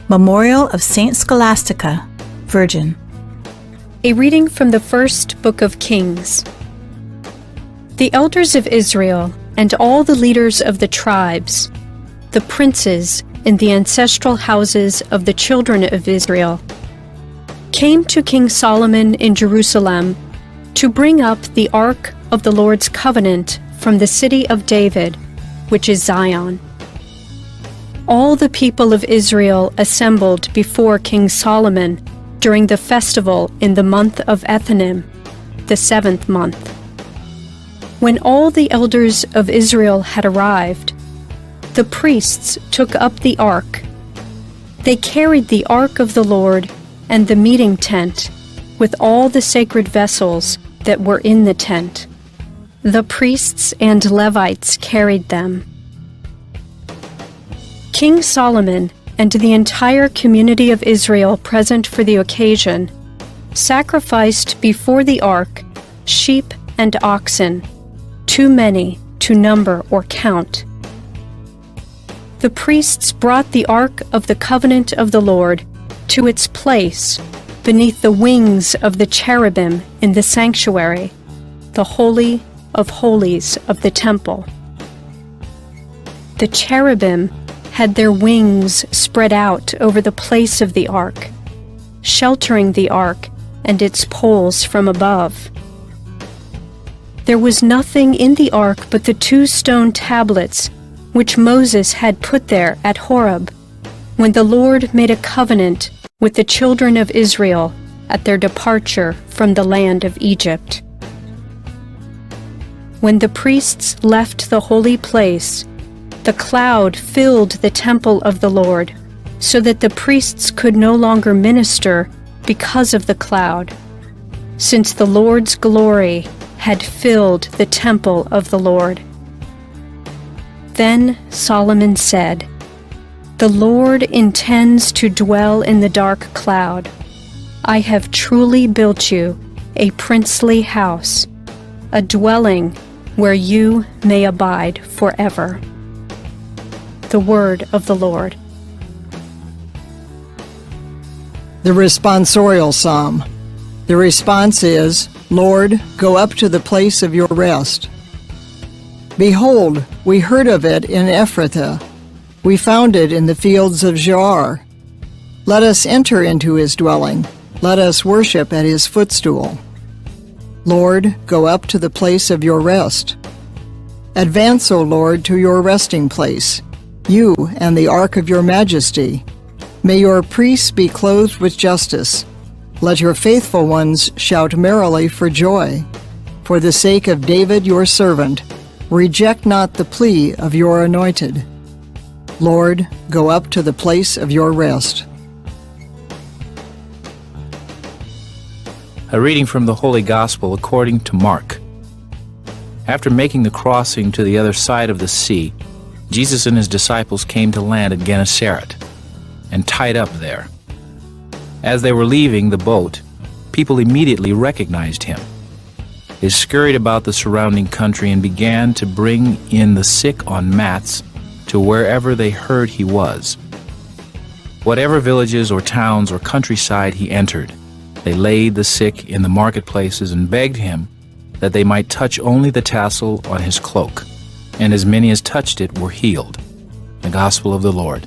Memorial of Saint Scholastica, Virgin. A reading from the first book of Kings. The elders of Israel and all the leaders of the tribes, the princes in the ancestral houses of the children of Israel, came to King Solomon in Jerusalem to bring up the ark of the Lord's covenant from the city of David, which is Zion. All the people of Israel assembled before King Solomon during the festival in the month of Ethanim, the 7th month. When all the elders of Israel had arrived, the priests took up the ark. They carried the ark of the Lord and the meeting tent with all the sacred vessels that were in the tent. The priests and Levites carried them. King Solomon and the entire community of Israel present for the occasion sacrificed before the ark sheep and oxen, too many to number or count. The priests brought the ark of the covenant of the Lord to its place beneath the wings of the cherubim in the sanctuary, the Holy of Holies of the temple. The cherubim had their wings spread out over the place of the ark, sheltering the ark and its poles from above. There was nothing in the ark but the 2 stone tablets which Moses had put there at Horeb, when the Lord made a covenant with the children of Israel at their departure from the land of Egypt. When the priests left the holy place, the cloud filled the temple of the Lord, so that the priests could no longer minister because of the cloud, since the Lord's glory had filled the temple of the Lord. Then Solomon said, "The Lord intends to dwell in the dark cloud. I have truly built you a princely house, a dwelling where you may abide forever." The word of the Lord. The responsorial psalm. The response is, "Lord, go up to the place of your rest." Behold, we heard of it in Ephrathah. We found it in the fields of Jaar. Let us enter into his dwelling. Let us worship at his footstool. Lord, go up to the place of your rest. Advance, O Lord, to your resting place, you and the ark of your majesty. May your priests be clothed with justice. Let your faithful ones shout merrily for joy. For the sake of David your servant, reject not the plea of your anointed. Lord, go up to the place of your rest. A reading from the Holy Gospel according to Mark. After making the crossing to the other side of the sea, Jesus and his disciples came to land at Gennesaret and tied up there. As they were leaving the boat, people immediately recognized him. They scurried about the surrounding country and began to bring in the sick on mats to wherever they heard he was. Whatever villages or towns or countryside he entered, they laid the sick in the marketplaces and begged him that they might touch only the tassel on his cloak, and as many as touched it were healed. The Gospel of the Lord.